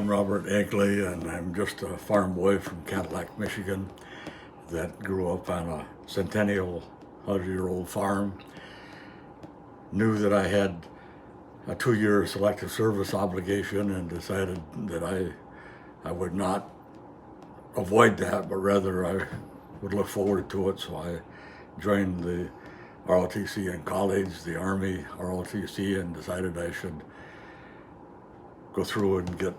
I'm Robert Eggley, and I'm just a farm boy from Cadillac, Michigan, that grew up on a centennial 100-year-old farm. Knew that I had a 2-year selective service obligation and decided that I would not avoid that, but rather I would look forward to it. So I joined the ROTC in college, the Army ROTC, and decided I should go through and get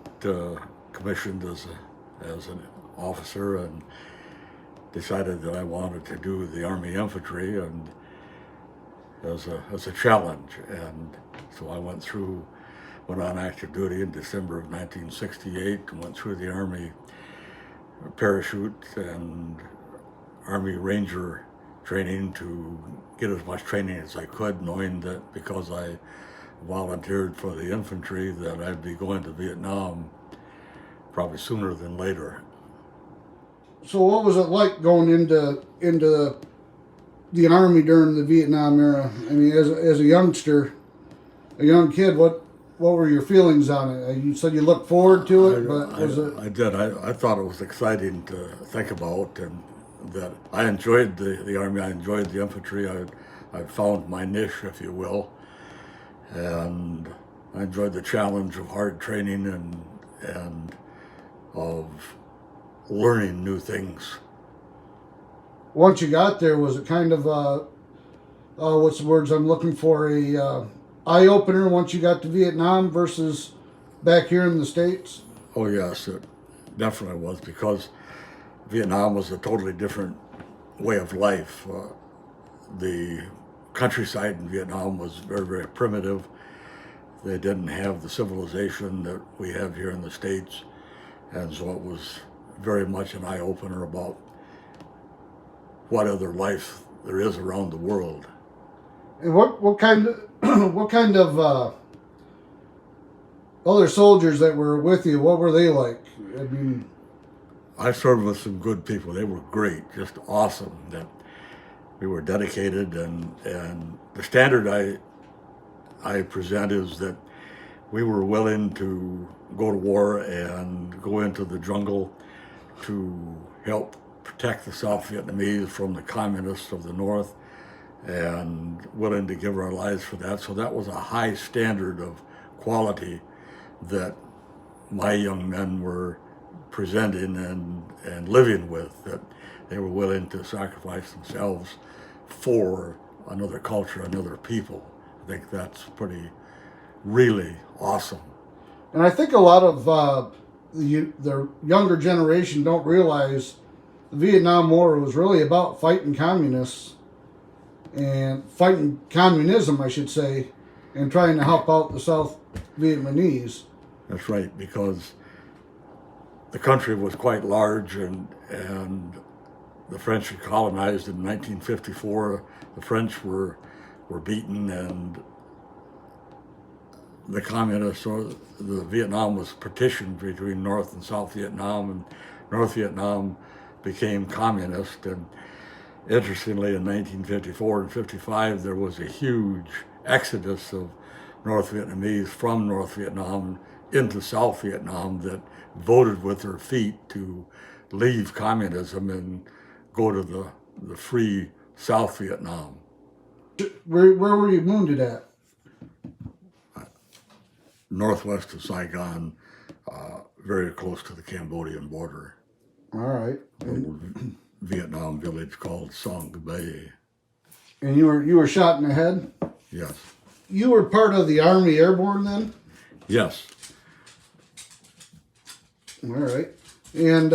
commissioned as an officer, and decided that I wanted to do the Army infantry and as a challenge. And so I went on active duty in December of 1968 and went through the Army parachute and Army Ranger training to get as much training as I could, knowing that because I volunteered for the infantry that I'd be going to Vietnam probably sooner than later. So what was it like going into the Army during the Vietnam era? I mean, as a youngster, a young kid, what were your feelings on it? You said you looked forward to it, but was it? I did. I thought it was exciting to think about, and that I enjoyed the Army. I enjoyed the infantry. I found my niche, if you will, and I enjoyed the challenge of hard training and of learning new things. Once you got there, was it kind of what's the words I'm looking for? A eye opener once you got to Vietnam versus back here in the States? Oh yes, it definitely was, because Vietnam was a totally different way of life. The countryside in Vietnam was very, very primitive. They didn't have the civilization that we have here in the States, and so it was very much an eye-opener about what other life there is around the world. And what kind of what kind of other soldiers that were with you? What were they like? I mean, I served with some good people. They were great, just awesome. That we were dedicated, and the standard I present is that we were willing to go to war and go into the jungle to help protect the South Vietnamese from the communists of the North, and willing to give our lives for that. So that was a high standard of quality that my young men were presenting and living with, that they were willing to sacrifice themselves for another culture, another people. I think that's pretty, really awesome. and I think a lot of the younger generation don't realize the Vietnam War was really about fighting communists and fighting communism, I should say, and trying to help out the South Vietnamese. That's right, because the country was quite large, and the French had colonized in 1954. The French were beaten, and the communists, or the Vietnam, was partitioned between North and South Vietnam, and North Vietnam became communist. And interestingly, in 1954 and 55, there was a huge exodus of North Vietnamese from North Vietnam into South Vietnam that voted with their feet to leave communism and go to the free South Vietnam. Where were you wounded at? Northwest of Saigon, very close to the Cambodian border. All right. A little Vietnam village called Song Bay. And you were shot in the head? Yes. You were part of the Army Airborne then? Yes. All right. And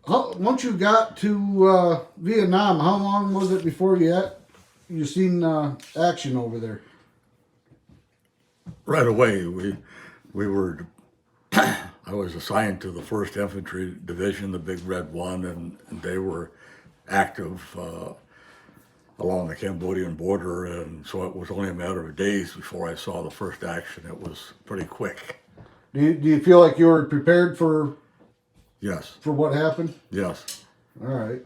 once you got to Vietnam, how long was it before you seen action over there? Right away, we were. I was assigned to the 1st Infantry Division, the Big Red One, and they were active along the Cambodian border, and so it was only a matter of days before I saw the first action. It was pretty quick. Do you feel like you were prepared for Yes. for what happened? Yes. All right.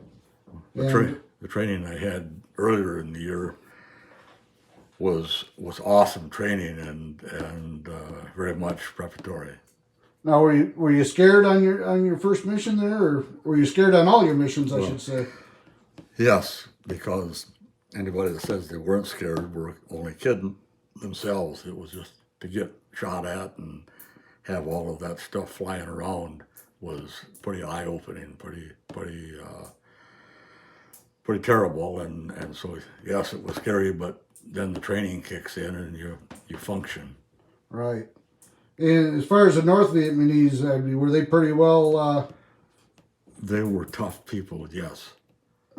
The training I had earlier in the year was awesome training and very much preparatory. Now, were you scared on your first mission there, or were you scared on all your missions? I should say. Yes, because anybody that says they weren't scared were only kidding themselves. It was just to get shot at and have all of that stuff flying around was pretty eye-opening, pretty terrible. And so, yes, it was scary, but then the training kicks in and you function. Right. And as far as the North Vietnamese, I mean, were they pretty well? They were tough people, yes.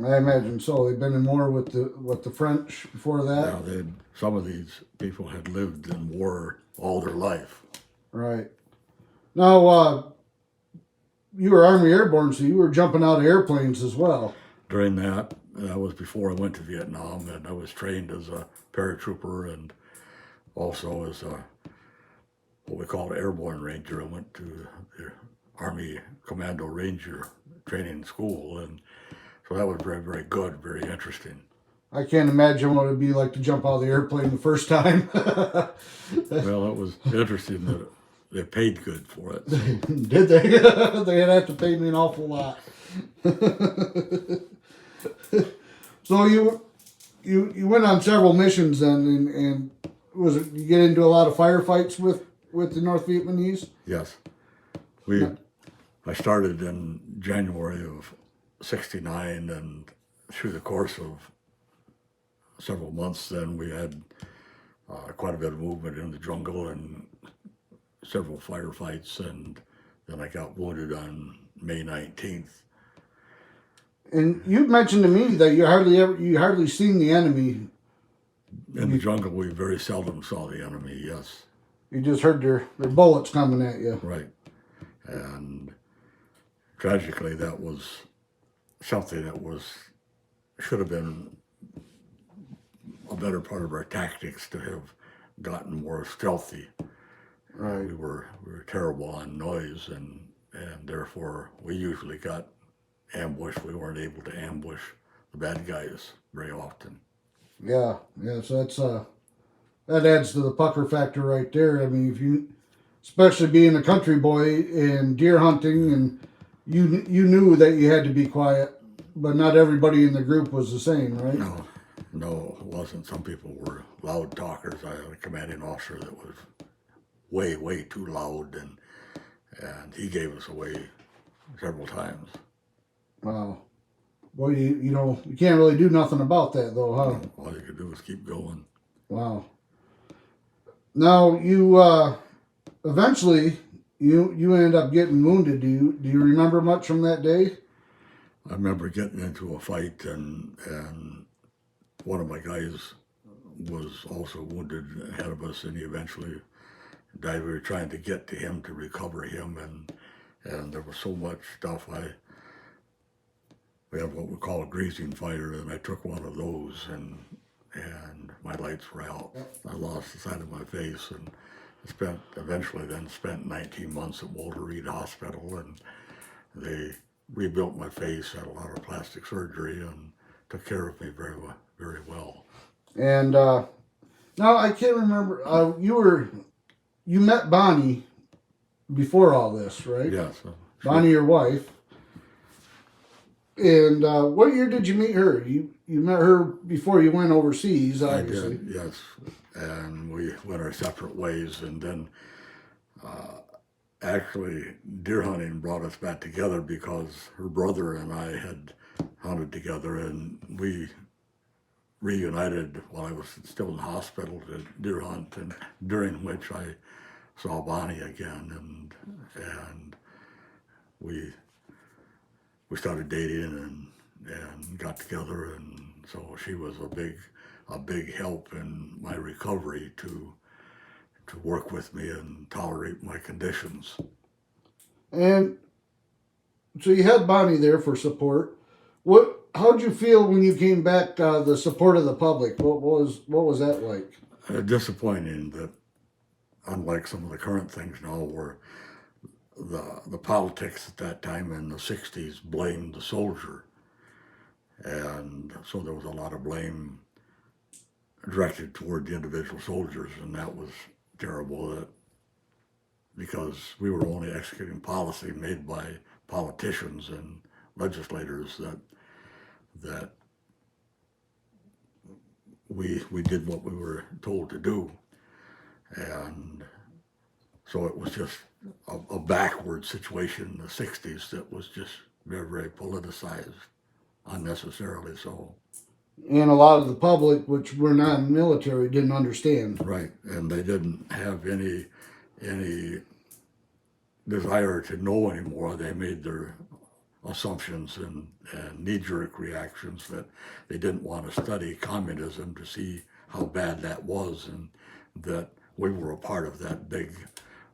I imagine so. They've been in war with the French before that. Yeah, some of these people had lived in war all their life. Right. Now, you were Army Airborne, so you were jumping out of airplanes as well. During that was before I went to Vietnam, and I was trained as a paratrooper and also as a what we call an airborne ranger. I went to the Army Commando Ranger training school, and so that was very, very good, very interesting. I can't imagine what it'd be like to jump out of the airplane the first time. Well, it was interesting that they paid good for it. Did they? They'd have to pay me an awful lot. So you went on several missions then, and was it, you get into a lot of firefights with the North Vietnamese? Yes, I started in January of '69, and through the course of several months, then we had quite a bit of movement in the jungle and several firefights, and then I got wounded on May 19th. And you mentioned to me that you hardly seen the enemy. In the jungle, we very seldom saw the enemy, yes. You just heard their bullets coming at you. Right. And tragically, that was something that should have been a better part of our tactics to have gotten more stealthy. Right. We were terrible on noise, and therefore we usually got ambushed. We weren't able to ambush the bad guys very often. Yeah. So that adds to the pucker factor right there. I mean, if you, especially being a country boy and deer hunting, and you knew that you had to be quiet, but not everybody in the group was the same, right? No, it wasn't. Some people were loud talkers. I had a commanding officer that was way too loud, and he gave us away several times. Wow. Well, you can't really do nothing about that, though, huh? All you could do was keep going. Wow. Now you eventually you ended up getting wounded. Do you remember much from that day? I remember getting into a fight, and one of my guys was also wounded ahead of us, and he eventually died. We were trying to get to him to recover him, and there was so much stuff. We have what we call a greasing fire, and I took one of those, and my lights were out. I lost the side of my face, and eventually spent 19 months at Walter Reed Hospital, and they rebuilt my face, had a lot of plastic surgery, and took care of me very well. And now I can't remember. You met Bonnie before all this, right? Yes. Bonnie, your wife. And what year did you meet her? You met her before you went overseas, obviously. I did, yes. And we went our separate ways, and then actually deer hunting brought us back together because her brother and I had hunted together, and we reunited while I was still in the hospital to deer hunt, and during which I saw Bonnie again, and we started dating and got together, and so she was a big help in my recovery to work with me and tolerate my conditions. And so you had Bonnie there for support. How'd you feel when you came back? The support of the public. What was that like? Disappointing that, unlike some of the current things now, where the politics at that time in the 60s blamed the soldier, and so there was a lot of blame directed toward the individual soldiers, and that was terrible. That because we were only executing policy made by politicians and legislators that we did what we were told to do. And so it was just a backward situation in the 60s that was just very, very politicized, unnecessarily so. And a lot of the public, which were not in the military, didn't understand. Right, and they didn't have any desire to know anymore. They made their assumptions and knee-jerk reactions that they didn't want to study communism to see how bad that was, and that we were a part of that big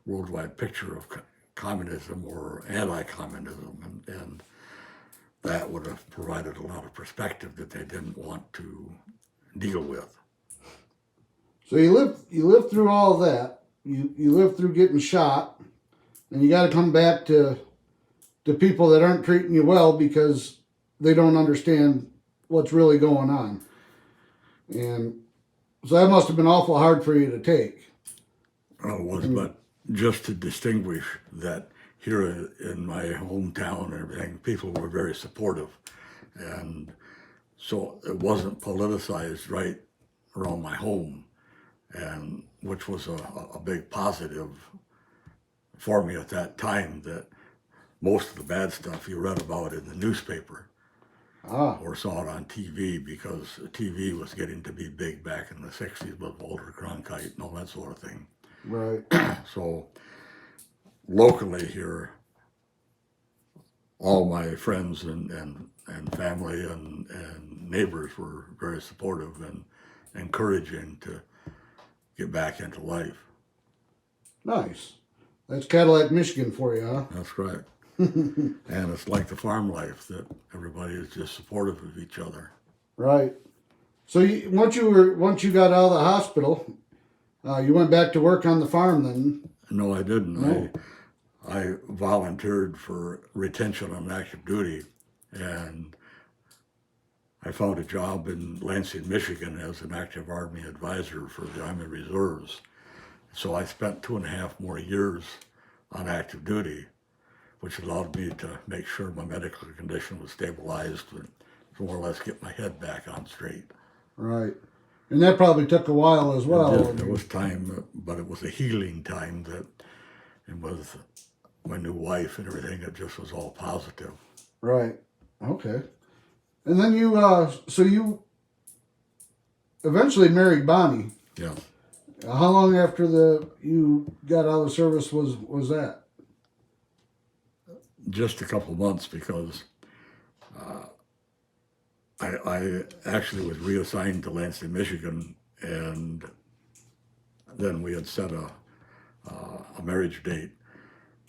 worldwide picture of communism or anti-communism, and that would have provided a lot of perspective that they didn't want to deal with. So you live through all of that. You live through getting shot, and you got to come back to people that aren't treating you well because they don't understand what's really going on. And so that must have been awful hard for you to take. Well, it was, but just to distinguish that here in my hometown and everything, people were very supportive. And so it wasn't politicized right around my home, and which was a big positive for me at that time, that most of the bad stuff you read about in the newspaper or saw it on TV, because TV was getting to be big back in the 60s with Walter Cronkite and all that sort of thing. Right. So locally here, all my friends and family and neighbors were very supportive and encouraging to get back into life. Nice. That's Cadillac, Michigan for you, huh? That's right. And it's like the farm life, that everybody is just supportive of each other. Right. So once you got out of the hospital, you went back to work on the farm then? No, I didn't. No. I volunteered for retention on active duty, and I found a job in Lansing, Michigan as an active Army advisor for the Army Reserves. So I spent 2.5 more years on active duty, which allowed me to make sure my medical condition was stabilized and more or less get my head back on straight. Right. And that probably took a while as well. There was time, but it was a healing time, that, and with my new wife and everything, it just was all positive. Right. Okay. And then so you eventually married Bonnie. Yeah. How long after you got out of the service was that? Just a couple of months, because I actually was reassigned to Lansing, Michigan, and then we had set a marriage date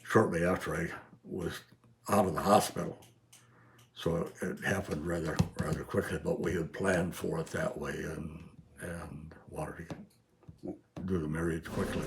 shortly after I was out of the hospital. So it happened rather quickly, but we had planned for it that way, and wanted to do the marriage quickly.